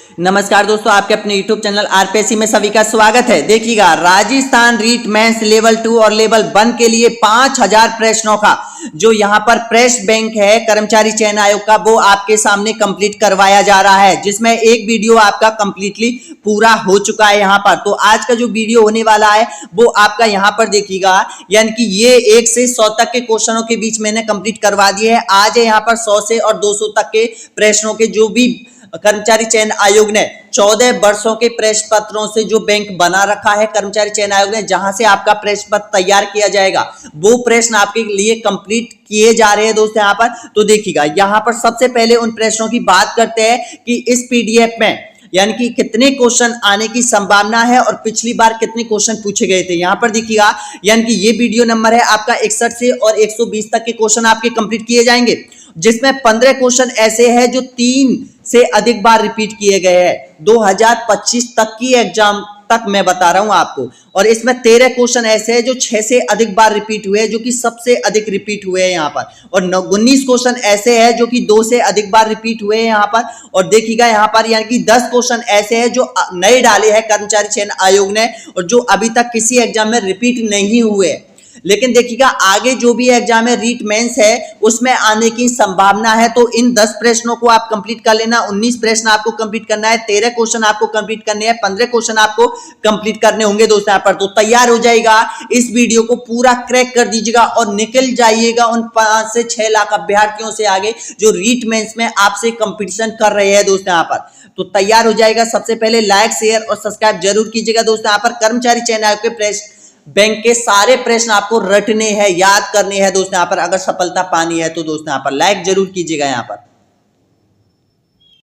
नमस्कार दोस्तों, आपके अपने YouTube चैनल आरपीएससी में सभी का स्वागत है। देखिएगा, राजस्थान रीट मेंस लेवल 2 और लेवल 1 के लिए 5000 प्रश्नों का जो यहाँ पर प्रश्न बैंक है कर्मचारी चयन आयोग का, वो आपके सामने कंप्लीट करवाया जा रहा है, जिसमें एक वीडियो आपका कंप्लीटली पूरा हो चुका है यहाँ पर। तो आज का जो वीडियो होने वाला है वो आपका यहाँ पर देखिएगा, यानी कि ये 1 से 100 तक के क्वेश्चनों के बीच मैंने कंप्लीट करवा दिए है। आज है यहाँ पर 100 से और 200 तक के प्रश्नों के जो भी कर्मचारी चयन आयोग ने 14 वर्षों के प्रश्न पत्रों से जो बैंक बना रखा है कर्मचारी चयन आयोग ने, जहां से आपका प्रश्न पत्र तैयार किया जाएगा, वो प्रश्न आपके लिए कंप्लीट किए जा रहे हैं दोस्तों यहाँ पर। तो देखिएगा, यहाँ पर सबसे पहले उन प्रश्नों की बात करते हैं कि इस पीडीएफ में यानी कि कितने क्वेश्चन आने की संभावना है और पिछली बार कितने क्वेश्चन पूछे गए थे। यहाँ पर देखिएगा, यानी कि ये वीडियो नंबर है आपका 61 से और 120 तक के क्वेश्चन आपके कंप्लीट किए जाएंगे, जिसमें 15 क्वेश्चन ऐसे हैं जो 3 से अधिक बार रिपीट किए गए हैं। 2025 तक की एग्जाम तक मैं बता रहा हूं आपको, और इसमें 13 क्वेश्चन ऐसे हैं जो 6 से अधिक बार रिपीट हुए हैं, जो कि सबसे अधिक रिपीट हुए हैं यहाँ पर, और 19 क्वेश्चन ऐसे हैं जो कि 2 से अधिक बार रिपीट हुए हैं यहाँ पर। और देखिएगा यहाँ पर, यानी कि 10 क्वेश्चन ऐसे हैं जो नए डाले हैं कर्मचारी चयन आयोग ने और जो अभी तक किसी एग्जाम में रिपीट नहीं हुए। लेकिन देखिएगा, आगे जो भी एग्जाम है रीट मेंस है उसमें आने की संभावना है। तो इन 10 प्रश्नों को आप कंप्लीट कर लेना। 19 प्रश्न आपको कंप्लीट करना है, 13 क्वेश्चन आपको कंप्लीट करने हैं, 15 क्वेश्चन आपको कंप्लीट करने होंगे दोस्तों यहाँ पर। तो तैयार हो जाएगा, इस वीडियो को पूरा क्रैक कर दीजिएगा और निकल जाइएगा उन 5 से 6 लाख अभ्यर्थियों से आगे जो रीट मेंस में आपसे कंपटीशन कर रहे हैं दोस्तों यहाँ पर। तो तैयार हो जाएगा। सबसे पहले लाइक, शेयर और सब्सक्राइब जरूर कीजिएगा दोस्तों यहाँ पर। कर्मचारी चयन आयोग के प्रश्न बैंक के सारे प्रश्न आपको रटने हैं, याद करने हैं दोस्तों यहाँ पर। अगर सफलता पानी है तो दोस्तों यहाँ पर लाइक जरूर कीजिएगा। यहाँ पर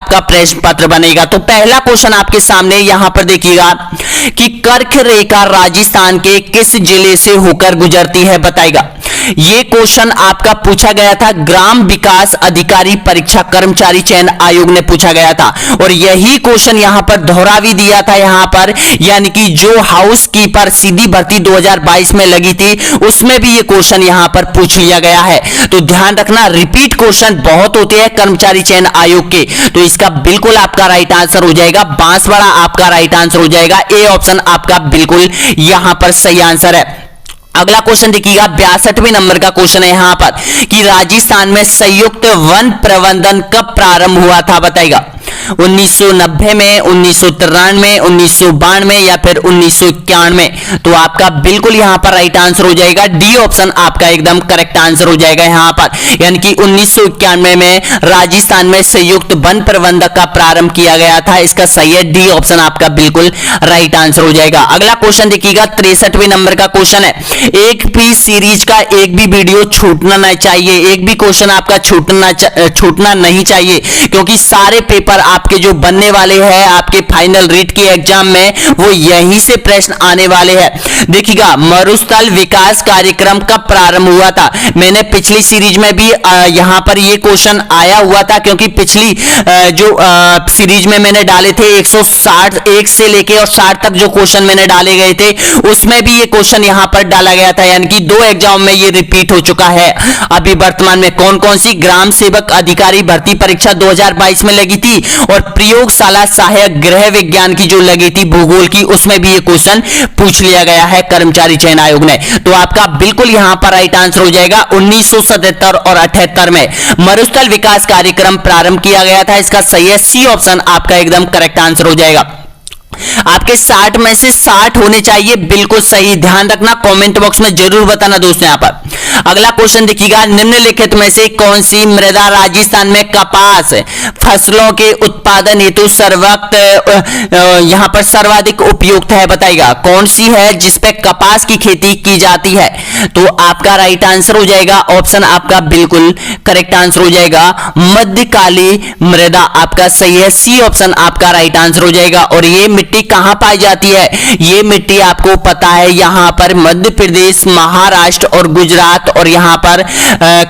आपका प्रश्न पत्र बनेगा। तो पहला क्वेश्चन आपके सामने यहां पर देखिएगा कि कर्क रेखा राजस्थान के किस जिले से होकर गुजरती है, बताएगा। यह क्वेश्चन आपका पूछा गया था ग्राम विकास अधिकारी परीक्षा कर्मचारी चयन आयोग ने पूछा गया था, और यही क्वेश्चन यहां पर दोहरा भी दिया था यहां पर, यानी कि जो हाउस कीपर सीधी भर्ती 2022 में लगी थी उसमें भी यह क्वेश्चन यहां पर पूछ लिया गया है। तो ध्यान रखना, रिपीट क्वेश्चन बहुत होते हैं कर्मचारी चयन आयोग के। तो इसका बिल्कुल आपका राइट आंसर हो जाएगा बांसवाड़ा, आपका राइट आंसर हो जाएगा। ए ऑप्शन आपका बिल्कुल यहां पर सही आंसर है। अगला क्वेश्चन देखिएगा, 62वें नंबर का क्वेश्चन है यहां पर कि राजस्थान में संयुक्त वन प्रबंधन कब प्रारंभ हुआ था, बताएगा। 1990 में, 1993, 1992 या फिर 1991। तो आपका बिल्कुल यहां पर राइट आंसर हो जाएगा डी ऑप्शन आपका एकदम करेक्ट आंसर हो जाएगा यहां पर, यानी कि 1991 में राजस्थान में संयुक्त वन प्रबंधक का प्रारंभ किया गया था। इसका सही है, डी ऑप्शन आपका बिल्कुल राइट आंसर हो जाएगा। अगला क्वेश्चन देखिएगा, 63वें नंबर का क्वेश्चन है, एक भी सीरीज का एक भी वीडियो छूटना नहीं चाहिए, एक भी क्वेश्चन आपका छूटना नहीं चाहिए, क्योंकि सारे पेपर आपके जो बनने वाले हैं आपके फाइनल रीट के एग्जाम में वो यहीं से प्रश्न आने वाले हैं। देखिएगा, मरुस्थल विकास कार्यक्रम कब प्रारंभ हुआ था, मैंने पिछली सीरीज में भी यहां पर ये क्वेश्चन आया हुआ था, क्योंकि पिछली जो सीरीज में मैंने डाले थे 1 से लेके और 60 तक जो क्वेश्चन मैंने डाले गए थे उसमें भी ये क्वेश्चन यहां पर डाला गया था, यानी कि 2 एग्जाम में ये रिपीट हो चुका है। अभी वर्तमान में कौन कौन सी ग्राम सेवक अधिकारी भर्ती परीक्षा 2022 में लगी थी और प्रयोगशाला सहायक गृह विज्ञान की जो लगी थी भूगोल की, उसमें भी ये क्वेश्चन पूछ लिया गया है कर्मचारी चयन आयोग ने। तो आपका बिल्कुल यहां पर राइट आंसर हो जाएगा 1977 और 78 में मरुस्थल विकास कार्यक्रम प्रारंभ किया गया था। इसका सही है, सी ऑप्शन आपका एकदम करेक्ट आंसर हो जाएगा। आपके 60 में से 60 होने चाहिए, बिल्कुल सही, ध्यान रखना, कमेंट बॉक्स में जरूर बताना दोस्तों यहाँ पर। अगला क्वेश्चन देखिएगा, निम्नलिखित में से कौन सी मृदा राजस्थान में कपास फसलों के उत्पादन हेतु यहाँ पर सर्वाधिक उपयुक्त है, बताइएगा। कौन सी है जिसपे कपास की खेती की जाती है, तो आपका राइट आंसर हो जाएगा ऑप्शन आपका बिल्कुल करेक्ट आंसर हो जाएगा मध्यकाली मृदा, आपका सही है, सी ऑप्शन आपका राइट आंसर हो जाएगा। और ये मिट्टी कहां पाई जाती है, ये मिट्टी आपको पता है यहां पर मध्य प्रदेश, महाराष्ट्र और गुजरात और यहां पर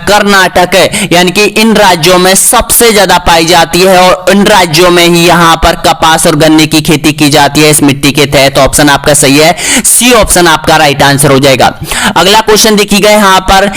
कर्नाटक है, यानी कि इन राज्यों में सबसे ज्यादा पाई जाती है और इन राज्यों में ही यहां पर कपास और गन्ने की खेती की जाती है इस मिट्टी के तहत। तो ऑप्शन आपका सही है, सी ऑप्शन आपका राइट आंसर हो जाएगा। अगला क्वेश्चन देखिएगा, यहां पर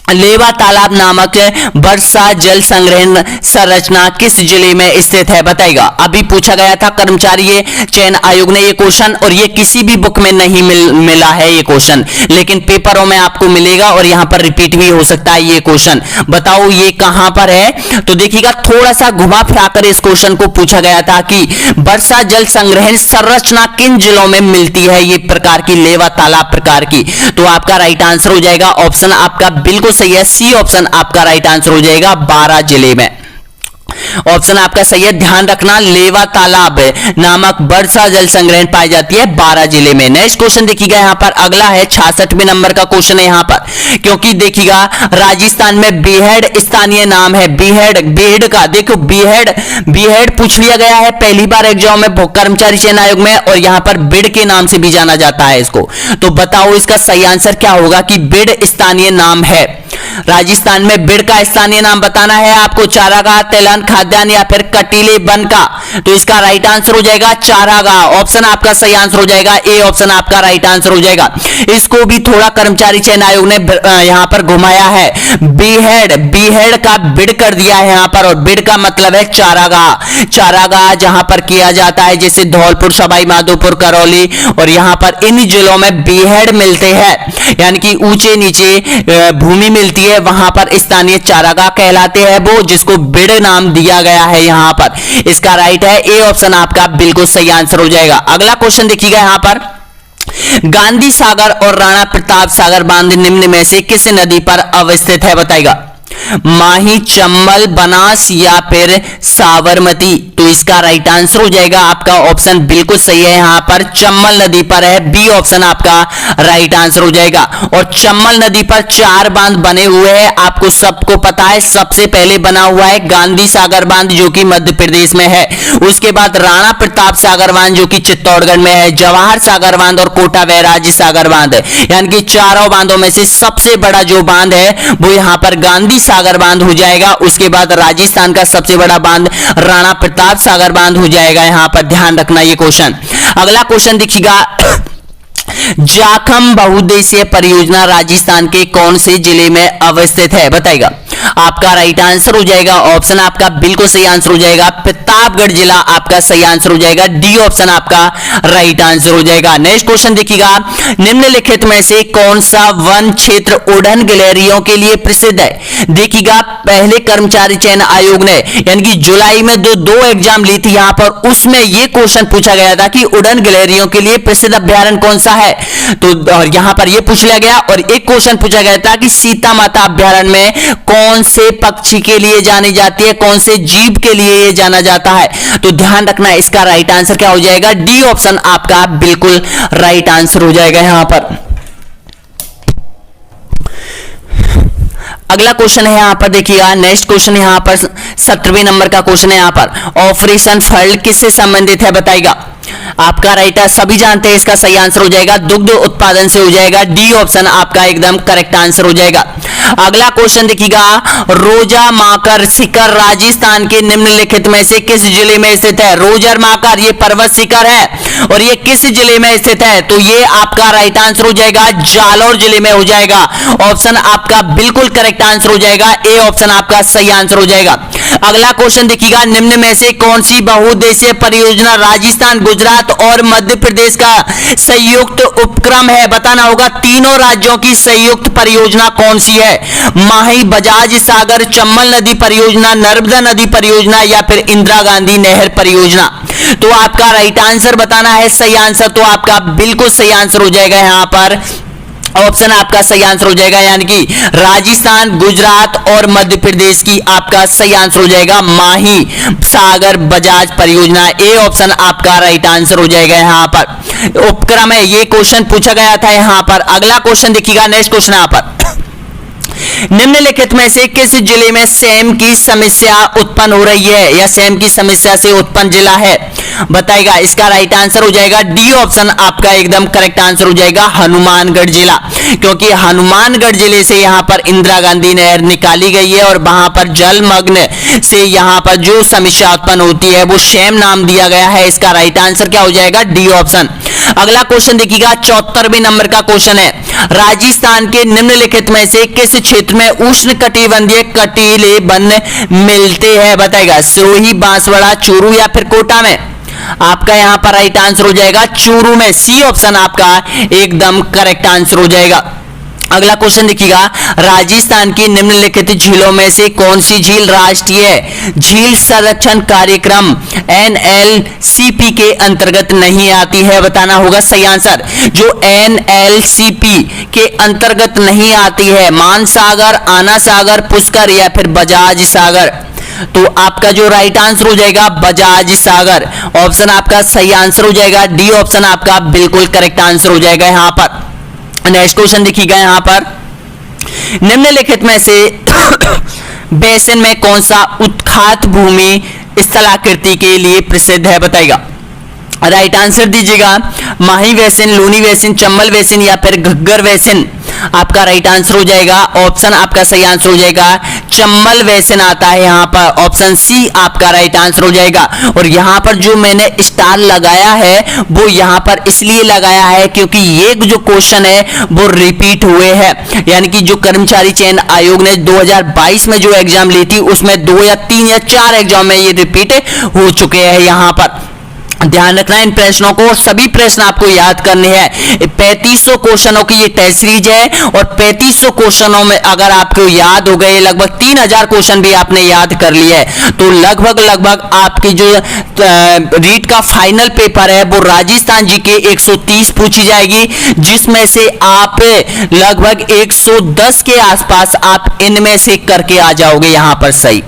लेवा तालाब नामक वर्षा जल संग्रहण संरचना किस जिले में स्थित है बताइएगा। अभी पूछा गया था कर्मचारी चयन आयोग ने ये क्वेश्चन, और ये किसी भी बुक में नहीं मिला है ये क्वेश्चन, लेकिन पेपरों में आपको मिलेगा और यहां पर रिपीट भी हो सकता है ये क्वेश्चन। बताओ ये कहां पर है, तो देखिएगा थोड़ा सा घुमा फिराकर इस क्वेश्चन को पूछा गया था कि वर्षा जल संग्रहण संरचना किन जिलों में मिलती है, ये प्रकार की लेवा तालाब प्रकार की। तो आपका राइट आंसर हो जाएगा ऑप्शन आपका बिल्कुल सही है, सी ऑप्शन आपका राइट आंसर हो जाएगा 12 जिले में। ऑप्शन आपका सही है, ध्यान रखना लेवा तालाब नामक वर्षा जल संग्रहण पाई जाती है 12 जिले में। नेक्स्ट क्वेश्चन देखिएगा यहाँ पर अगला है 66वें नंबर का क्वेश्चन है यहाँ पर, क्योंकि देखिएगा राजस्थान में बीहेड स्थानीय नाम है। बीहेड का देखो बीहेड पूछ लिया गया है पहली बार एग्जाम में कर्मचारी चयन आयोग में, और यहाँ पर बिड के नाम से भी जाना जाता है इसको। तो बताओ इसका सही आंसर क्या होगा कि बिड स्थानीय नाम है। राजस्थान में बिड का स्थानीय नाम बताना है आपको, चारागाह, तिलहन, खाद्यान्न या फिर कटीले वन का। तो इसका राइट आंसर हो जाएगा चारागाह, ऑप्शन आपका सही आंसर हो जाएगा, ए ऑप्शन आपका राइट आंसर हो जाएगा। इसको भी थोड़ा कर्मचारी चयन आयोग ने यहां पर घुमाया है, बीहेड का बिड कर दिया है यहां पर, और बिड का मतलब है चारागाह जहां पर किया जाता है, जैसे धौलपुर, सवाई माधोपुर, करौली, और यहां पर इन जिलों में बीहेड मिलते हैं, यानी कि ऊंचे नीचे भूमि मिलती है, वहां पर स्थानीय चारागाह कहलाते हैं वो, जिसको बिड नाम दिया गया है यहां पर। इसका राइट है ए ऑप्शन आपका बिल्कुल सही आंसर हो जाएगा। अगला क्वेश्चन देखिएगा यहां पर, गांधी सागर और राणा प्रताप सागर बांध निम्न में से किस नदी पर अवस्थित है बताइएगा। माही, चंबल, बनास या फिर साबरमती। तो इसका राइट आंसर हो जाएगा आपका ऑप्शन बिल्कुल सही है, यहां पर चंबल नदी पर है, बी ऑप्शन आपका राइट आंसर हो जाएगा। और चंबल नदी पर 4 बांध बने हुए हैं, आपको सबको पता है। सबसे पहले बना हुआ है गांधी सागर बांध जो कि मध्य प्रदेश में है, उसके बाद राणा प्रताप सागर बांध जो कि चित्तौड़गढ़ में है, जवाहर सागर बांध और कोटा बैराज सागर बांध, यानी कि चारों बांधों में से सबसे बड़ा जो बांध है वो यहां पर गांधी सागर बांध हो जाएगा। उसके बाद राजस्थान का सबसे बड़ा बांध राणा प्रताप सागर बांध हो जाएगा, यहां पर ध्यान रखना ये क्वेश्चन। अगला क्वेश्चन देखिएगा, जाखम बहुउद्देशीय परियोजना राजस्थान के कौन से जिले में अवस्थित है बताइएगा। आपका राइट आंसर हो जाएगा ऑप्शन आपका बिल्कुल सही आंसर हो जाएगा, प्रतापगढ़ जिला आपका सही आंसर हो जाएगा, डी ऑप्शन आपका राइट आंसर हो जाएगा। नेक्स्ट क्वेश्चन देखिएगा, निम्नलिखित में से कौन सा वन क्षेत्र उड़न गिलहरियों के लिए प्रसिद्ध है। देखिएगा पहले कर्मचारी चयन आयोग ने यानी कि जुलाई में दो एग्जाम ली थी यहां पर, उसमें यह क्वेश्चन पूछा गया था कि उड़न गिलहरियों के लिए प्रसिद्ध अभ्यारण्य कौन सा है। तो और यहां पर यह पूछ लिया गया, और एक क्वेश्चन पूछा गया था कि सीता माता अभ्यारण्य में कौन से पक्षी के लिए जानी जाती है, कौन से जीव के लिए यह जाना जाता है। तो ध्यान रखना इसका राइट आंसर क्या हो जाएगा, डी ऑप्शन आपका बिल्कुल राइट आंसर हो जाएगा यहां पर। अगला क्वेश्चन है यहां पर देखिएगा, नेक्स्ट क्वेश्चन यहां पर 17वें नंबर का क्वेश्चन है यहां पर, ऑपरेशन फ्लड किससे संबंधित है बताइएगा। आपका राइट है, सभी जानते हैं इसका सही आंसर हो जाएगा दुग्ध उत्पादन से हो जाएगा, डी ऑप्शन आपका एकदम करेक्ट आंसर हो जाएगा। अगला क्वेश्चन देखिएगा, रोजा माकर शिखर राजस्थान के निम्नलिखित में से किस जिले में स्थित है। रोजर माकर ये पर्वत शिखर है और ये किस जिले में स्थित है, तो ये आपका राइट आंसर हो जाएगा जालौर जिले में हो जाएगा। ऑप्शन आपका बिल्कुल करेक्ट आंसर हो जाएगा, ए ऑप्शन आपका सही आंसर हो जाएगा। अगला क्वेश्चन देखिएगा, निम्न में से कौन सी बहुउद्देशीय परियोजना राजस्थान, गुजरात और मध्य प्रदेश का संयुक्त उपक्रम है। बताना होगा तीनों राज्यों की संयुक्त परियोजना कौन सी है। माही, बजाज सागर, चंबल नदी परियोजना, नर्मदा नदी परियोजना या फिर इंदिरा गांधी नहर परियोजना। तो आपका राइट आंसर बताना है, सही आंसर तो आपका बिल्कुल सही आंसर हो जाएगा यहां पर, ऑप्शन आपका सही आंसर हो जाएगा, यानी कि राजस्थान, गुजरात और मध्य प्रदेश की आपका सही आंसर हो जाएगा माही सागर बजाज परियोजना, ए ऑप्शन आपका राइट आंसर हो जाएगा यहां पर। उपक्रम है, ये क्वेश्चन पूछा गया था यहां पर। अगला क्वेश्चन देखिएगा, नेक्स्ट क्वेश्चन यहां पर, निम्नलिखित में से किस जिले में सेम की समस्या उत्पन्न हो रही है या सेम की समस्या से उत्पन्न जिला है बताएगा। इसका राइट आंसर हो जाएगा डी ऑप्शन आपका एकदम करेक्ट आंसर हो जाएगा, हनुमानगढ़ जिला, क्योंकि हनुमानगढ़ जिले से यहां पर इंदिरा गांधी नहर निकाली गई है और वहां पर जलमग्न से यहां पर जो समस्या उत्पन्न होती है वो सेम नाम दिया गया है। इसका राइट आंसर क्या हो जाएगा, डी ऑप्शन। अगला क्वेश्चन देखिएगा, 74वें नंबर का क्वेश्चन है, राजस्थान के निम्नलिखित में से किस क्षेत्र में उष्णकटिबंधीय कटीले वन मिलते हैं बताएगा? सिरोही, बांसवाड़ा, चूरू या फिर कोटा में? आपका यहां पर राइट आंसर हो जाएगा चूरू में। सी ऑप्शन आपका एकदम करेक्ट आंसर हो जाएगा। अगला क्वेश्चन देखिएगा, राजस्थान की निम्नलिखित झीलों में से कौन सी झील राष्ट्रीय झील संरक्षण कार्यक्रम NLCP के अंतर्गत नहीं आती है? बताना होगा सही आंसर। जो NLCP के अंतर्गत नहीं आती है, मानसागर, आना सागर, पुष्कर या फिर बजाज सागर? तो आपका जो राइट आंसर हो जाएगा बजाज सागर। ऑप्शन आपका सही आंसर हो जाएगा। डी ऑप्शन आपका बिल्कुल करेक्ट आंसर हो जाएगा यहां पर। नेक्स्ट क्वेश्चन देखिएगा यहां पर, निम्नलिखित में से बेसिन में कौन सा उत्खात भूमि स्थलाकृति के लिए प्रसिद्ध है? बताएगा। राइट आंसर दीजिएगा, Mahi basin, Luni basin, Chambal basin या फिर घग्गर बेसिन? आपका राइट आंसर हो जाएगा, ऑप्शन आपका सही आंसर हो जाएगा चंबल बेसिन आता है यहाँ पर। ऑप्शन सी आपका राइट आंसर हो जाएगा। और यहाँ पर जो मैंने स्टार लगाया है वो यहाँ पर इसलिए लगाया है क्योंकि ये जो क्वेश्चन है वो रिपीट हुए हैं, यानी कि जो कर्मचारी चयन आयोग ने 2022 में जो एग्जाम ली थी उसमें 2 या 3 या 4 एग्जाम में ये रिपीट हो चुके हैं। यहाँ पर ध्यान रखना इन प्रश्नों को, और सभी प्रश्न आपको याद करने हैं। 3500 क्वेश्चनों की ये टेस्ट सीरीज है और 3500 क्वेश्चनों में अगर आपको याद हो गए, लगभग 3000 क्वेश्चन भी आपने याद कर लिए है, तो लगभग आपकी जो रीट का फाइनल पेपर है वो राजस्थान जी के 130 पूछी जाएगी, जिसमें से आप लगभग 110 के आसपास आप इनमें से करके आ जाओगे यहां पर सही।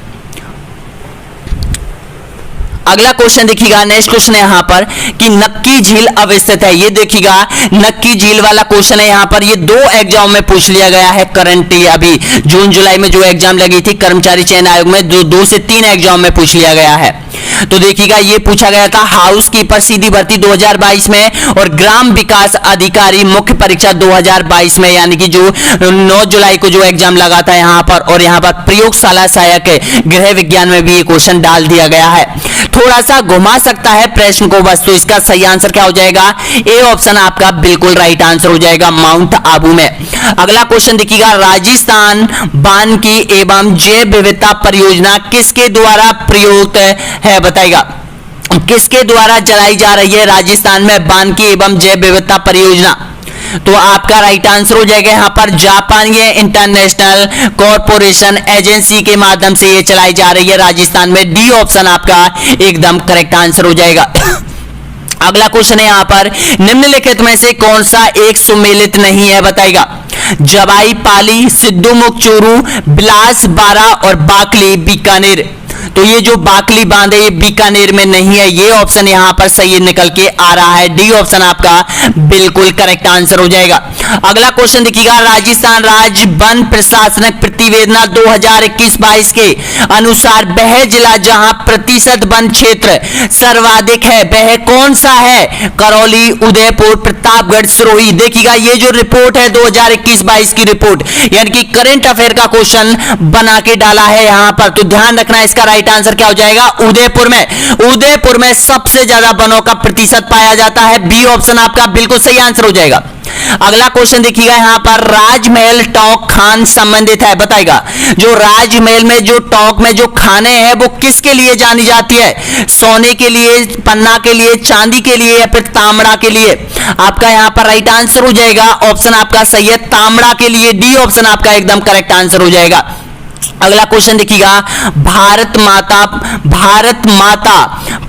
अगला क्वेश्चन देखिएगा, नेक्स्ट क्वेश्चन है यहां पर कि नक्की झील अवस्थित है। ये देखिएगा नक्की झील वाला क्वेश्चन है यहां पर, ये 2 एग्जाम में पूछ लिया गया है करंट, अभी जून जुलाई में जो एग्जाम लगी थी कर्मचारी चयन आयोग में, 2 से 3 एग्जाम में पूछ लिया गया है। तो देखिएगा ये पूछा गया था हाउस कीपर सीधी भर्ती 2022 में और ग्राम विकास अधिकारी मुख्य परीक्षा 2022 में, यानी कि जो 9 जुलाई को जो एग्जाम लगा था यहां पर, और यहां पर प्रयोगशाला सहायक गृह विज्ञान में भी ये क्वेश्चन डाल दिया गया है। थोड़ा सा घुमा सकता है प्रश्न को बस, तो इसका सही आंसर क्या हो जाएगा? ए ऑप्शन आपका बिल्कुल राइट आंसर हो जाएगा, माउंट आबू में। अगला क्वेश्चन देखिएगा, राजस्थान वानिकी एवं जैव विविधता परियोजना किसके द्वारा प्रयुक्त है? बताएगा। किसके द्वारा चलाई जा रही है राजस्थान में वानिकी एवं जैव विविधता परियोजना? तो आपका राइट आंसर हो जाएगा यहां पर जापानी इंटरनेशनल कॉरपोरेशन एजेंसी के माध्यम से ये चलाई जा रही है राजस्थान में। डी ऑप्शन आपका एकदम करेक्ट आंसर हो जाएगा। अगला क्वेश्चन है यहां पर, निम्नलिखित में से कौन सा एक सुमेलित नहीं है? बताएगा। जवाई पाली, सिद्धूमुख चूरू, बिलास बारा और बाकली बीकानेर? तो ये जो बाकली बांध है ये बीकानेर में नहीं है, ये ऑप्शन यहां पर सही निकल के आ रहा है। डी ऑप्शन आपका बिल्कुल करेक्ट आंसर हो जाएगा। अगला क्वेश्चन देखिएगा, राजस्थान राज्य वन प्रशासनिक प्रतिवेदना 2021-22 के अनुसार वह जिला जहां प्रतिशत वन क्षेत्र सर्वाधिक है वह कौन सा है? करौली, उदयपुर, प्रतापगढ़, सिरोही? देखिएगा ये जो रिपोर्ट है 2021-22 की रिपोर्ट, यानी कि करंट अफेयर का क्वेश्चन बना के डाला है यहां पर, तो ध्यान रखना इसका राइट आंसर क्या हो जाएगा? उदयपुर में। उदयपुर में सबसे ज्यादा वनों का प्रतिशत पाया जाता है। बी ऑप्शन आपका बिल्कुल सही आंसर हो जाएगा। अगला क्वेश्चन देखिएगा यहां पर, राजमहल टॉक खान संबंधित है? बताएगा। जो राजमहल में जो टॉक में जो खाने हैं वो किसके लिए जानी जाती है? सोने के लिए, पन्ना के लिए, चांदी के लिए या फिर तांबड़ा के लिए? आपका यहां पर राइट आंसर हो जाएगा, ऑप्शन आपका सही है, तांबड़ा के लिए। डी ऑप्शन आपका एकदम करेक्ट आंसर हो जाएगा। अगला क्वेश्चन देखिएगा, भारत माता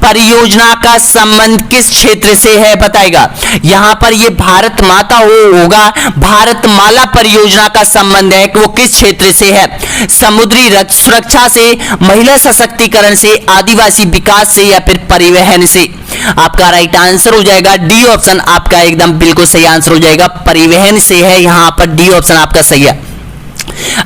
परियोजना का संबंध किस क्षेत्र से है? बताएगा। यहां पर ये भारत माता होगा, भारत माला परियोजना का संबंध है कि वो किस क्षेत्र से है? समुद्री सुरक्षा से, महिला सशक्तिकरण से, आदिवासी विकास से या फिर परिवहन से? आपका राइट आंसर हो जाएगा डी ऑप्शन आपका एकदम बिल्कुल सही आंसर हो जाएगा, परिवहन से है यहां पर। डी ऑप्शन आपका सही है।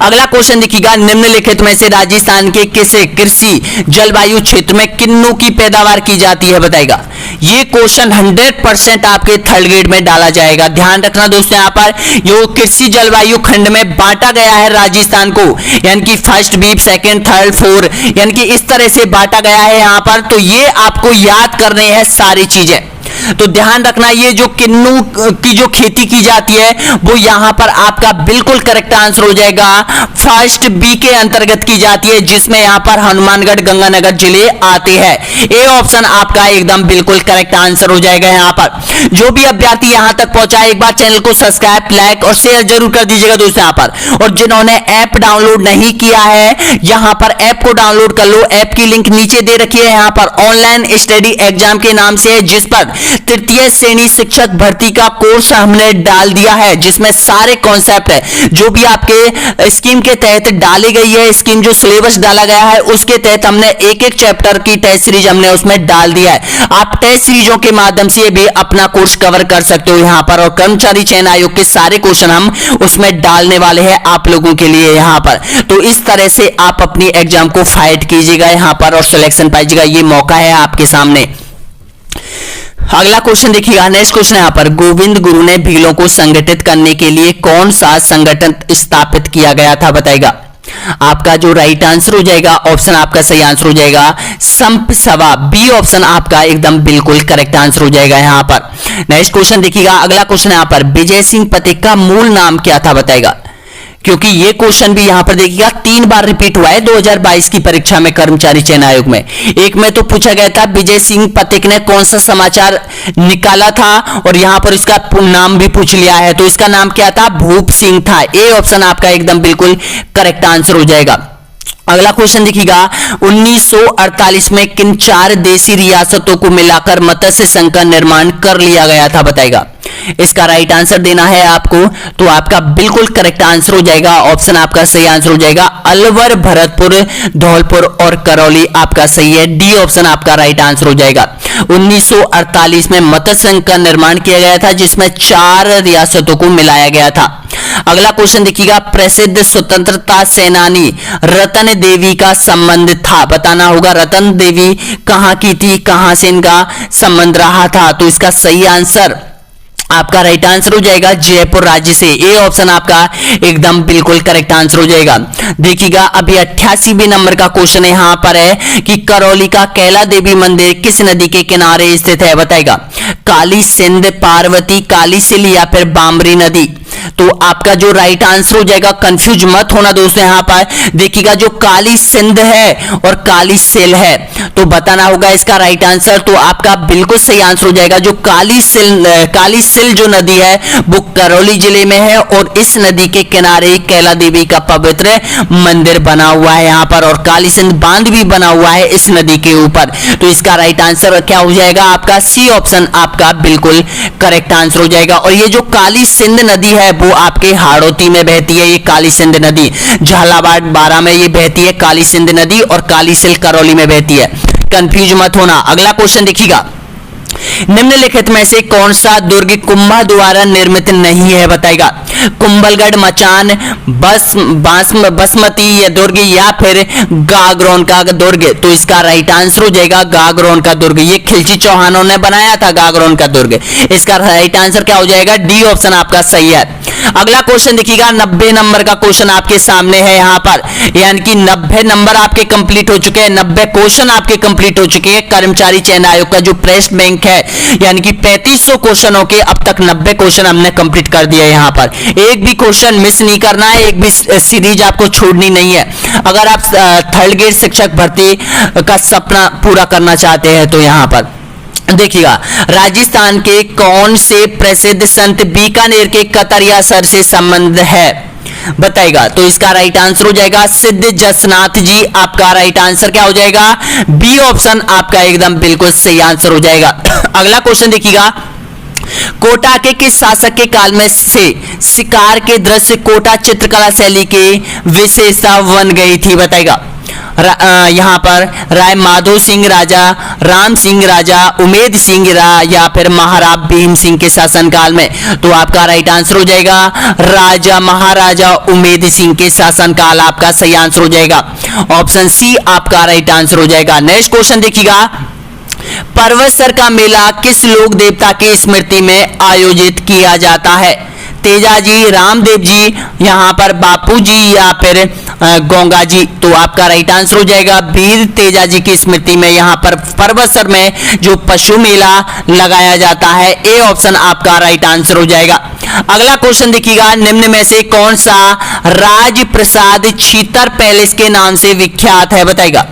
अगला क्वेश्चन देखिएगा, निम्नलिखित में से राजस्थान के किस कृषि जलवायु क्षेत्र में किन्नू की पैदावार की जाती है? बताएगा। ये क्वेश्चन 100% आपके थर्ड ग्रेड में डाला जाएगा। ध्यान रखना दोस्तों, यहाँ पर यो कृषि जलवायु खंड में बांटा गया है राजस्थान को, यानी कि first, beep, second, third, fourth, यानी कि इस तरह से बांटा गया है यहाँ पर। तो ये आपको याद करने हैं सारी चीजें। तो ध्यान रखना ये जो किन्नू की जो खेती की जाती है वो यहां पर आपका बिल्कुल करेक्ट आंसर हो जाएगा फर्स्ट बी के अंतर्गत की जाती है, जिसमें यहां पर हनुमानगढ़ गंगानगर जिले आते हैं। ए ऑप्शन आपका एकदम बिल्कुल करेक्ट आंसर हो जाएगा। यहां पर जो भी अभ्यर्थी यहां तक पहुंचा एक बार चैनल को सब्सक्राइब, लाइक और शेयर जरूर कर दीजिएगा दोस्तों। यहां पर और जिन्होंने ऐप डाउनलोड नहीं किया है यहां पर ऐप को डाउनलोड कर लो। ऐप की लिंक नीचे दे रखी है, यहां पर ऑनलाइन स्टडी एग्जाम के नाम से है, जिस पर तृतीय श्रेणी शिक्षक भर्ती का कोर्स हमने डाल दिया है, जिसमें सारे कॉन्सेप्ट है जो भी आपके स्कीम के तहत डाली गई है। स्कीम जो सिलेबस डाला गया है उसके तहत हमने एक एक चैप्टर की टेस्ट सीरीज हमने उसमें डाल दिया है। आप टेस्ट सीरीजों के माध्यम से भी अपना कोर्स कवर कर सकते हो यहां पर, और कर्मचारी चयन आयोग के सारे क्वेश्चन हम उसमें डालने वाले हैं आप लोगों के लिए यहां पर। तो इस तरह से आप अपनी एग्जाम को फाइट कीजिएगा यहां पर और सिलेक्शन पाइएगा, ये मौका है आपके सामने। अगला क्वेश्चन देखिएगा, नेक्स्ट क्वेश्चन यहां पर, गोविंद गुरु ने भीलों को संगठित करने के लिए कौन सा संगठन स्थापित किया गया था बताइएगा। आपका जो राइट आंसर हो जाएगा ऑप्शन आपका सही आंसर हो जाएगा संप सभा। बी ऑप्शन आपका एकदम बिल्कुल करेक्ट आंसर हो जाएगा यहां पर। नेक्स्ट क्वेश्चन देखिएगा, अगला क्वेश्चन यहां पर, विजय सिंह पथिक का मूल नाम क्या था बताइएगा, क्योंकि ये क्वेश्चन भी यहां पर देखिएगा 3 बार रिपीट हुआ है 2022 की परीक्षा में कर्मचारी चयन आयोग में। एक में तो पूछा गया था विजय सिंह पथिक ने कौन सा समाचार निकाला था, और यहां पर इसका नाम भी पूछ लिया है, तो इसका नाम क्या था, भूप सिंह था। ए ऑप्शन आपका एकदम बिल्कुल करेक्ट आंसर हो जाएगा। अगला क्वेश्चन देखिएगा, 1948 में किन 4 देशी रियासतों को मिलाकर मत्स्य संघ का निर्माण कर लिया गया था बताइएगा। इसका राइट आंसर देना है आपको, तो आपका बिल्कुल करेक्ट आंसर हो जाएगा, ऑप्शन आपका सही आंसर हो जाएगा अलवर, भरतपुर, धौलपुर और करौली आपका सही है। डी ऑप्शन आपका राइट आंसर हो जाएगा। 1948 में मत्स्य संघ का निर्माण किया गया था, जिसमें 4 रियासतों को मिलाया गया था। अगला क्वेश्चन देखिएगा, प्रसिद्ध स्वतंत्रता सेनानी रतन देवी का संबंध था, बताना होगा रतन देवी कहां की थी, कहां से इनका संबंध रहा था, तो इसका सही आंसर आपका राइट आंसर हो जाएगा जयपुर राज्य से। ए ऑप्शन आपका एकदम बिल्कुल करेक्ट आंसर हो जाएगा। देखिएगा अभी 88वें नंबर का क्वेश्चन यहां पर है कि करौली का कैला देवी मंदिर किस नदी के किनारे स्थित है बताएगा। काली सिंध, पार्वती, काली सिल या फिर बामरी नदी। तो आपका जो राइट आंसर हो जाएगा, कंफ्यूज मत होना दोस्तों, यहां पर देखिएगा जो काली सिंध है और काली सिल है, तो बताना होगा इसका राइट आंसर। तो आपका बिल्कुल सही आंसर हो जाएगा जो काली सिल जो नदी है वो करौली जिले में है, और इस नदी के किनारे कैला देवी का पवित्र मंदिर बना हुआ है यहां पर, और काली सिंध बांध भी बना हुआ है इस नदी के ऊपर। तो इसका राइट आंसर क्या हो जाएगा आपका, सी ऑप्शन आपका बिल्कुल करेक्ट आंसर हो जाएगा। और ये जो काली सिंध नदी है वो आपके हाड़ौती में बहती है, ये काली सिंध नदी झालावाड़ बारा में ये बहती है काली सिंध नदी, और काली सिल करौली में बहती है, कंफ्यूज मत होना। अगला क्वेश्चन देखिएगा, निम्नलिखित में से कौन सा दुर्ग कुंभा द्वारा निर्मित नहीं है बताएगा। कुंभलगढ़, मचान, बासमती दुर्ग या फिर गागरोन का दुर्ग। तो इसका राइट आंसर हो जाएगा गागरोन का दुर्ग। ये खिलची चौहानों ने बनाया था गागरोन का दुर्ग। इसका राइट आंसर क्या हो जाएगा, डी ऑप्शन आपका सही है। अगला क्वेश्चन देखिएगा, 90 नंबर का क्वेश्चन आपके सामने है यहां पर, यानी कि 90 नंबर आपके कंप्लीट हो चुके हैं, 90 क्वेश्चन आपके कंप्लीट हो चुके हैं। कर्मचारी चयन आयोग का जो प्रेस बैंक है, यानी कि 3500 क्वेश्चनों के अब तक 90 क्वेश्चन हमने कंप्लीट कर दिया है यहां पर। एक भी क्वेश्चन मिस नहीं करना है, एक भी सीरीज आपको छोड़नी नहीं है। अगर आप थर्ड ग्रेड शिक्षक भर्ती का सपना पूरा करना चाहते हैं तो यहां पर देखिएगा, राजस्थान के कौन से प्रसिद्ध संत बीकानेर के कतरिया सर से संबंध है बताएगा। तो इसका राइट आंसर हो जाएगा सिद्ध जसनाथ जी। आपका राइट आंसर क्या हो जाएगा, बी ऑप्शन आपका एकदम बिल्कुल सही आंसर हो जाएगा। अगला क्वेश्चन देखिएगा, कोटा के किस शासक के काल में से शिकार के दृश्य कोटा चित्रकला शैली के विशेषता बन गई थी बताएगा। यहां पर राय माधो सिंह राजा, राम सिंह राजा, उमेद सिंह या फिर महाराज भीम सिंह के शासनकाल में। तो आपका राइट आंसर हो जाएगा राजा महाराजा उमेद सिंह के शासनकाल, आपका सही आंसर हो जाएगा। ऑप्शन सी आपका राइट आंसर हो जाएगा। नेक्स्ट क्वेश्चन देखिएगा, परवसर का मेला किस लोक देवता की स्मृति में आयोजित किया जाता है? तेजाजी, रामदेव जी, यहाँ पर बापू जी या फिर गंगा जी। तो आपका राइट आंसर हो जाएगा वीर तेजाजी की स्मृति में यहाँ पर परवसर में जो पशु मेला लगाया जाता है। ए ऑप्शन आपका राइट आंसर हो जाएगा। अगला क्वेश्चन देखिएगा, निम्न में से कौन सा राजप्रसाद छीतर पैलेस के नाम से विख्यात है? बताइएगा।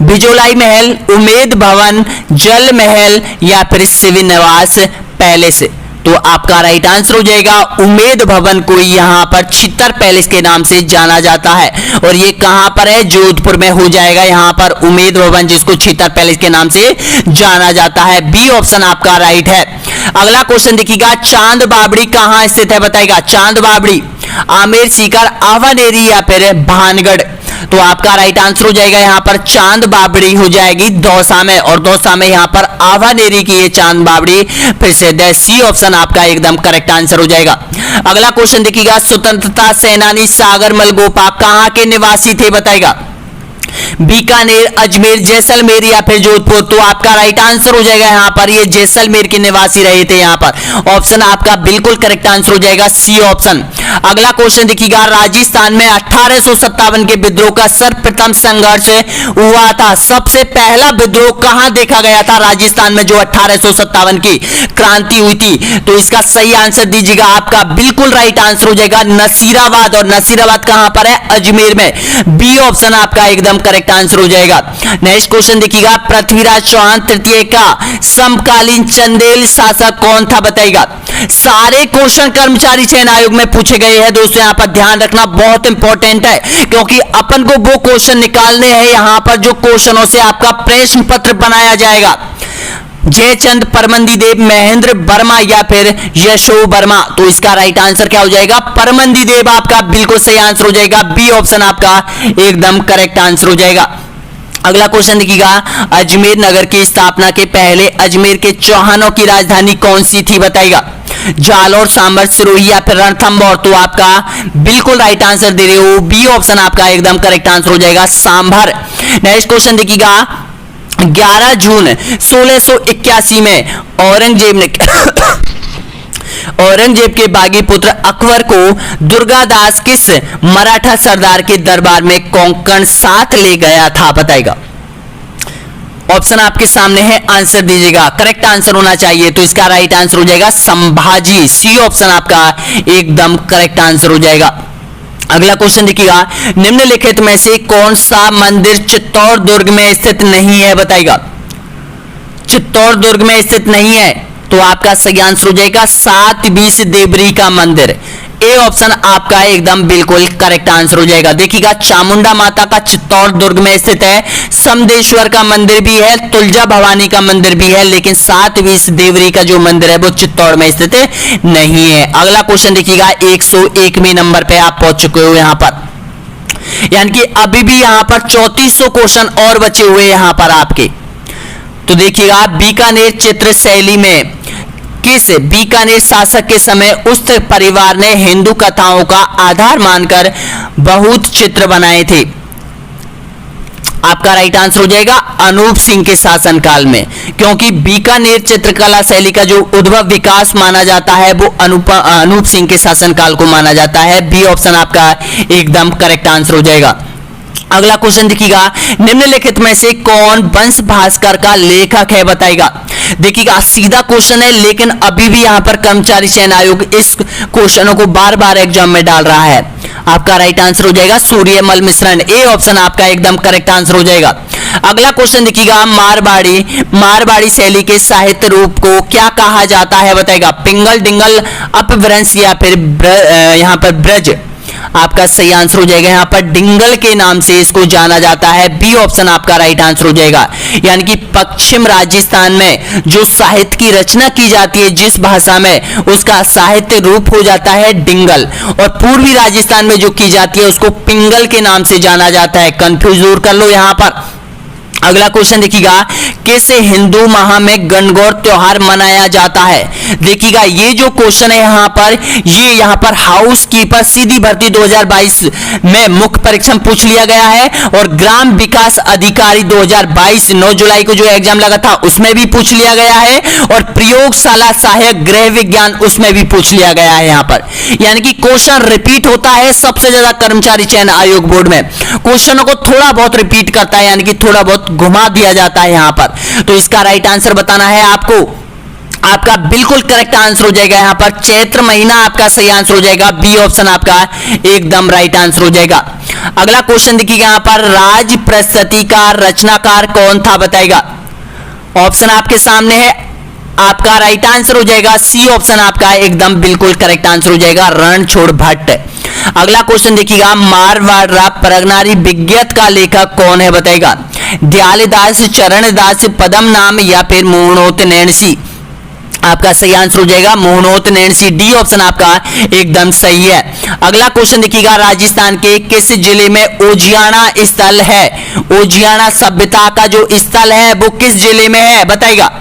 बिजोलाई महल, उमेद भवन, जल महल या फिर शिव निवास पैलेस। तो आपका राइट आंसर हो जाएगा उमेद भवन को यहाँ पर छितर पैलेस के नाम से जाना जाता है। और ये कहां पर है? जोधपुर में हो जाएगा यहाँ पर उमेद भवन, जिसको छितर पैलेस के नाम से जाना जाता है। बी ऑप्शन आपका राइट है। अगला क्वेश्चन देखिएगा, चांद बावड़ी कहां स्थित है? बताइएगा। चांद बावड़ी आमेर, सीकर, आवानेरी या फिर भानगढ़। तो आपका राइट आंसर हो जाएगा यहाँ पर चांद बावड़ी हो जाएगी दौसा में, और दौसा में यहाँ पर आवानेरी की ये चांद बावड़ी प्रसिद्ध है। सी ऑप्शन आपका एकदम करेक्ट आंसर हो जाएगा। अगला क्वेश्चन देखिएगा, स्वतंत्रता सेनानी सागर मलगोपा कहाँ के निवासी थे? बताएगा। बीकानेर, अजमेर, जैसलमेर या फिर जोधपुर। तो आपका राइट आंसर हो जाएगा यहाँ पर ये जैसलमेर के निवासी रहे थे यहाँ पर। ऑप्शन आपका बिल्कुल करेक्ट आंसर हो जाएगा सी ऑप्शन। अगला क्वेश्चन देखिएगा, राजस्थान में 1857 के विद्रोह का सर्वप्रथम संघर्ष हुआ था। सबसे पहला विद्रोह कहां देखा गया था राजस्थान में जो 1857 की क्रांति हुई थी? तो इसका सही आंसर दीजिएगा। आपका बिल्कुल राइट आंसर हो जाएगा नसीराबाद, और नसीराबाद कहां पर है? अजमेर में। बी ऑप्शन आपका एकदम करेक्ट आंसर हो जाएगा। नेक्स्ट क्वेश्चन देखिएगा, पृथ्वीराज चौहान तृतीय का समकालीन चंदेल शासक कौन था? बताइएगा। सारे क्वेश्चन कर्मचारी चयन आयोग में पूछे गए हैं दोस्तों, यहां पर ध्यान रखना बहुत इंपॉर्टेंट है, क्योंकि अपन को वो क्वेश्चन निकालने हैं यहां पर जो क्वेश्चनों से आपका प्रश्न पत्र बनाया जाएगा। जयचंद, परमंदी देव, महेंद्र वर्मा या फिर यशो वर्मा। तो इसका राइट आंसर क्या हो जाएगा? परमंदी देव आपका बिल्कुल सही आंसर हो जाएगा। बी ऑप्शन आपका एकदम करेक्ट आंसर हो जाएगा। अगला क्वेश्चन देखिएगा, अजमेर नगर की स्थापना के पहले अजमेर के चौहानों की राजधानी कौन सी थी? बताइएगा। जालौर, सांभर, सिरोही या फिर रणथंभौर। तो आपका बिल्कुल राइट आंसर दे रहे हो, बी ऑप्शन आपका एकदम करेक्ट आंसर हो जाएगा सांभर। नेक्स्ट क्वेश्चन देखिएगा, 11 जून 1681 में औरंगजेब के बागी पुत्र अकबर को दुर्गादास किस मराठा सरदार के दरबार में कोंकण साथ ले गया था? बताएगा। ऑप्शन आपके सामने है, आंसर दीजिएगा। करेक्ट आंसर होना चाहिए, तो इसका राइट आंसर हो जाएगा संभाजी। सी ऑप्शन आपका एकदम करेक्ट आंसर हो जाएगा। अगला क्वेश्चन देखिएगा, निम्नलिखित में से कौन सा मंदिर चित्तौड़ दुर्ग में स्थित नहीं है? बताइएगा। चित्तौड़ दुर्ग में स्थित नहीं है, तो आपका सही आंसर हो जाएगा 720 देवरी का मंदिर। ए ऑप्शन आपका एकदम बिल्कुल करेक्ट आंसर हो जाएगा। देखिएगा, चामुंडा माता का चित्तौड़ दुर्ग में स्थित है, समदेश्वर का मंदिर भी है, तुलजा भवानी का मंदिर भी है, लेकिन 720 देवरी का जो मंदिर है वो चित्तौड़ में स्थित नहीं है। अगला क्वेश्चन देखिएगा, 101वें नंबर पे आप पहुंच चुके हो यहां पर, यानी कि अभी भी यहां पर 3400 क्वेश्चन और बचे हुए यहां पर आपके। तो देखिएगा, बीकानेर चित्र शैली में किस बीकानेर शासक के समय उस परिवार ने हिंदू कथाओं का आधार मानकर बहुत चित्र बनाए थे? आपका राइट आंसर हो जाएगा अनूप सिंह के शासनकाल में, क्योंकि बीकानेर चित्रकला शैली का जो उद्भव विकास माना जाता है वो अनूप सिंह के शासनकाल को माना जाता है। बी ऑप्शन आपका एकदम करेक्ट आंसर हो जाएगा। अगला क्वेश्चन देखिएगा, निम्नलिखित में से कौन वंश भास्कर का लेखक है? बताइएगा। देखिएगा, सीधा क्वेश्चन है, लेकिन अभी भी यहां पर कर्मचारी चयन आयोग इस क्वेश्चनों को बार बार एग्जाम में डाल रहा है। आपका राइट आंसर हो जाएगा सूर्यमल मिश्रण। ए ऑप्शन आपका एकदम करेक्ट आंसर हो जाएगा। अगला क्वेश्चन देखिएगा, मारवाड़ी शैली के साहित्य रूप को क्या कहा जाता है? बताएगा। पिंगल, डिंगल, अपभ्रंश या फिर यहां पर ब्रज। आपका सही आंसर हो जाएगा यहाँ पर डिंगल के नाम से इसको जाना जाता है। बी ऑप्शन आपका राइट आंसर हो जाएगा। यानी कि पश्चिम राजस्थान में जो साहित्य की रचना की जाती है जिस भाषा में, उसका साहित्य रूप हो जाता है डिंगल, और पूर्वी राजस्थान में जो की जाती है उसको पिंगल के नाम से जाना जाता है। कंफ्यूज दूर कर लो यहाँ पर। अगला क्वेश्चन देखिएगा, किस हिंदू माह में गणगौर त्योहार मनाया जाता है? देखिएगा ये जो क्वेश्चन है यहाँ पर हाउस कीपर सीधी भर्ती 2022 में मुख्य परीक्षा में पूछ लिया गया है, और ग्राम विकास अधिकारी 2022 9 जुलाई को जो एग्जाम लगा था उसमें भी पूछ लिया गया है, और प्रयोगशाला सहायक गृह विज्ञान उसमें भी पूछ लिया गया है। यहाँ पर यानी कि क्वेश्चन रिपीट होता है सबसे ज्यादा कर्मचारी चयन आयोग बोर्ड में, क्वेश्चनों को थोड़ा बहुत रिपीट करता है, यानी कि थोड़ा बहुत घुमा दिया जाता है यहां पर। तो इसका राइट आंसर बताना है आपको। आपका बिल्कुल करेक्ट आंसर हो जाएगा यहां पर चैत्र महीना आपका सही आंसर हो जाएगा, बी ऑप्शन आपका एकदम राइट आंसर हो जाएगा। अगला क्वेश्चन देखिएगा यहां पर, राज प्रस्तुति का रचनाकार कौन था बताएगा? ऑप्शन आपके सामने है, आपका राइट आंसर हो जाएगा सी ऑप्शन आपका एकदम बिल्कुल करेक्ट आंसर हो जाएगा, रणछोड़ भट्ट। अगला क्वेश्चन देखिएगा, मारवाड़ परगनारी विज्ञत का लेखक कौन है बताएगा? दयालदास, चरणदास, पदम नाम या फिर मोहनोत नैणसी? आपका सही आंसर हो जाएगा मोहनोत नैणसी, डी ऑप्शन आपका एकदम सही है। अगला क्वेश्चन देखिएगा, राजस्थान के किस जिले में ओजियाना स्थल है? ओजियाना सभ्यता का जो स्थल है वो किस जिले में है बताएगा?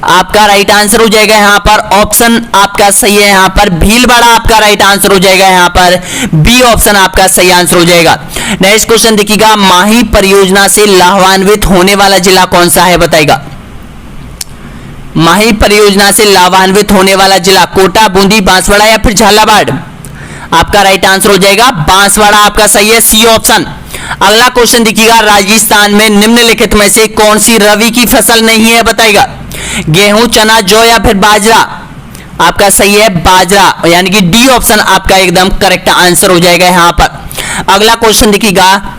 आपका राइट आंसर हो जाएगा यहाँ पर ऑप्शन आपका सही है, यहाँ पर भीलवाड़ा आपका राइट आंसर हो जाएगा, यहाँ पर बी ऑप्शन आपका सही आंसर हो जाएगा। नेक्स्ट क्वेश्चन देखिएगा, माही परियोजना से लाभान्वित होने वाला जिला कौन सा है बताएगा? माही परियोजना से लाभान्वित होने वाला जिला कोटा, बूंदी, बांसवाड़ा या फिर झालावाड़? आपका राइट आंसर हो जाएगा बांसवाड़ा आपका सही है, सी ऑप्शन। अगला क्वेश्चन देखिएगा, राजस्थान में निम्नलिखित में से कौन सी रबी की फसल नहीं है बताएगा? गेहूं, चना, जौ या फिर बाजरा? आपका सही है बाजरा, यानी कि डी ऑप्शन आपका एकदम करेक्ट आंसर हो जाएगा यहाँ पर। अगला क्वेश्चन देखिएगा,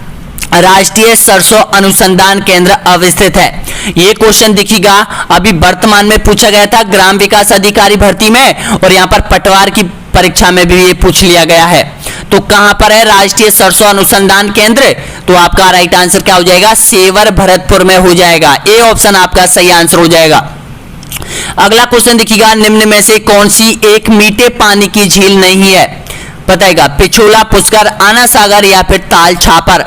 राष्ट्रीय सरसों अनुसंधान केंद्र अवस्थित है? ये क्वेश्चन देखिएगा अभी वर्तमान में पूछा गया था ग्राम विकास अधिकारी भर्ती में, और यहाँ पर पटवार की परीक्षा में भी ये पूछ लिया गया है। तो कहां पर है राष्ट्रीय सरसों अनुसंधान केंद्र? तो आपका राइट आंसर क्या हो जाएगा? सेवर भरतपुर में हो जाएगा, ए ऑप्शन आपका सही आंसर हो जाएगा। अगला क्वेश्चन देखिएगा, निम्न में से कौन सी एक मीठे पानी की झील नहीं है बताएगा? पिछोला, पुष्कर, आना सागर या फिर ताल छापर?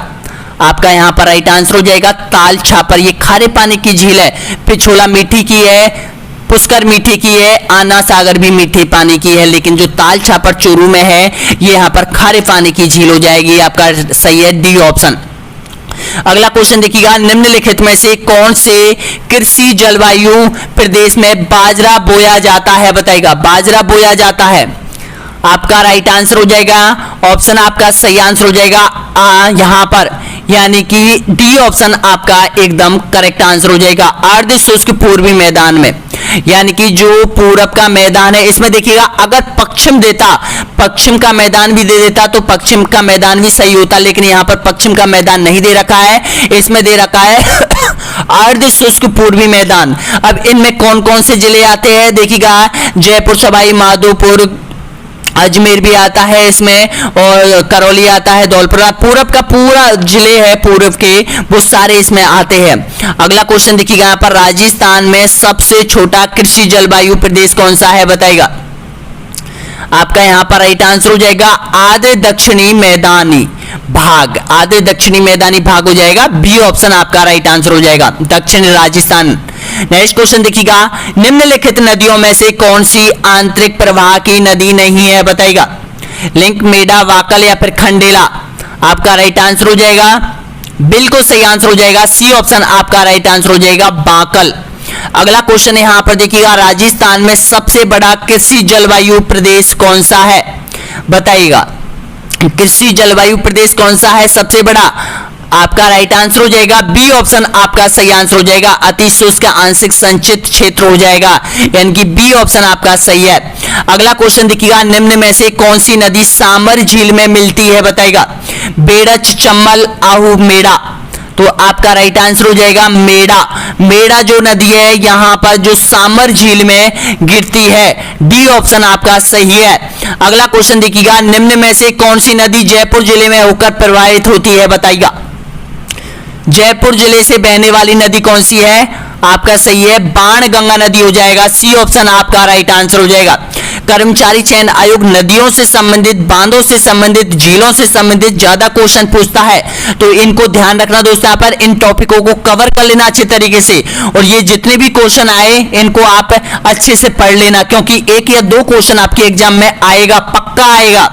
आपका यहाँ पर राइट आंसर हो जाएगा ताल छापर, ये खारे पानी की झील है। पिछोला मीठी की है, पुष्कर मीठी की है, आना सागर भी मीठे पानी की है, लेकिन जो ताल छापर चूरू में है ये यहाँ पर खारे पानी की झील हो जाएगी, आपका सही है डी ऑप्शन। अगला क्वेश्चन देखिएगा, निम्नलिखित में से कौन से कृषि जलवायु प्रदेश में बाजरा बोया जाता है बताएगा? बाजरा बोया जाता है, आपका राइट आंसर हो जाएगा ऑप्शन आपका सही आंसर हो जाएगा यहाँ पर, यानी कि डी ऑप्शन आपका एकदम करेक्ट आंसर हो जाएगा। अर्ध शुष्क पूर्वी मैदान में, यानी कि जो पूरब का मैदान है इसमें देखिएगा, अगर पश्चिम देता, पश्चिम का मैदान भी दे देता तो पश्चिम का मैदान भी सही होता, लेकिन यहाँ पर पश्चिम का मैदान नहीं दे रखा है, इसमें दे रखा है अर्ध शुष्क पूर्वी मैदान। अब इनमें कौन कौन से जिले आते हैं देखिएगा, जयपुर, सवाई माधोपुर, अजमेर भी आता है इसमें, और करौली आता है, धौलपुरा, पूरब का पूरा जिले है पूरब के, वो सारे इसमें आते हैं। अगला क्वेश्चन देखिएगा यहाँ पर, राजस्थान में सबसे छोटा कृषि जलवायु प्रदेश कौन सा है बताएगा? आपका यहाँ पर राइट आंसर हो जाएगा आधे दक्षिणी मैदानी भाग, आधे दक्षिणी मैदानी भाग हो जाएगा, बी ऑप्शन आपका राइट आंसर हो जाएगा, दक्षिण राजस्थान। नेक्स्ट क्वेश्चन देखिएगा, निम्नलिखित नदियों में से कौन सी आंतरिक प्रवाह की नदी नहीं है बताएगा? लिंक, मेडा, वाकल या फिर खंडेला? आपका राइट आंसर हो जाएगा बिल्कुल सही आंसर हो जाएगा, सी ऑप्शन आपका राइट आंसर हो जाएगा बाकल। अगला क्वेश्चन यहां पर देखिएगा, राजस्थान में सबसे बड़ा कृषि जलवायु प्रदेश कौन सा है बताइएगा? कृषि जलवायु प्रदेश कौन सा है सबसे बड़ा? आपका राइट आंसर हो जाएगा बी ऑप्शन आपका सही आंसर हो जाएगा, अति शुष्क आंशिक संचित क्षेत्र हो जाएगा, यानी कि बी ऑप्शन आपका सही है। अगला क्वेश्चन देखिएगा, निम्न में से कौन सी नदी सामर झील में मिलती है बताएगा? बेड़च, चम्बल, आहू, मेड़ा? तो आपका राइट आंसर हो जाएगा मेड़ा। मेड़ा जो नदी है यहाँ पर जो सामर झील में गिरती है, डी ऑप्शन आपका सही है। अगला क्वेश्चन देखिएगा, निम्न में से कौन सी नदी जयपुर जिले में होकर प्रवाहित होती है बताइएगा? जयपुर जिले से बहने वाली नदी कौन सी है? आपका सही है बाण गंगा नदी हो जाएगा, सी ऑप्शन आपका राइट आंसर हो जाएगा। कर्मचारी चयन आयोग नदियों से संबंधित, बांधों से संबंधित, झीलों से संबंधित ज्यादा क्वेश्चन पूछता है। तो इनको ध्यान रखना दोस्तों, यहाँ पर इन टॉपिकों को कवर कर लेना अच्छे तरीके से, और ये जितने भी क्वेश्चन आए इनको आप अच्छे से पढ़ लेना, क्योंकि एक या दो क्वेश्चन आपके एग्जाम में आएगा, पक्का आएगा।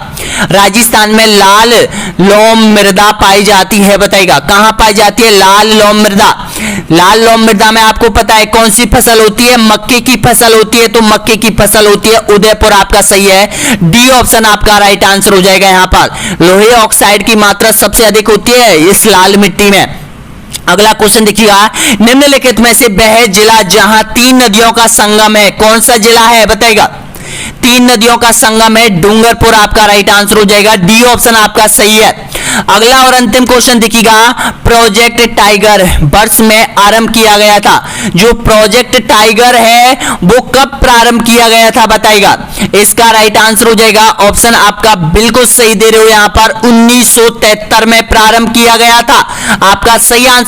राजस्थान में लाल लोम मृदा पाई जाती है, बताइएगा कहां पाई जाती है लाल लोम मृदा। लाल लोम मृदा में आपको पता है कौन सी फसल होती है, मक्के की फसल होती है, तो मक्के की फसल होती है उदयपुर, आपका सही है, डी ऑप्शन आपका राइट आंसर हो जाएगा। यहां पर लोहे ऑक्साइड की मात्रा सबसे अधिक होती है इस लाल मिट्टी में। अगला क्वेश्चन देखिएगा, निम्नलिखित में से वह जिला जहां 3 नदियों का संगम है, कौन सा जिला है बताइएगा। 3 नदियों का संगम है डूंगरपुर, आपका राइट आंसर हो जाएगा, डी ऑप्शन आपका सही है। अगला और अंतिम क्वेश्चन देखिएगा, प्रोजेक्ट टाइगर वर्ष में आरंभ किया गया था। जो प्रोजेक्ट टाइगर है वो कब प्रारंभ किया गया था बताइएगा। इसका राइट आंसर हो जाएगा ऑप्शन आपका बिल्कुल सही दे रहे हो, यहां पर 1973 में प्रारंभ किया गया था। आपका सही आंसर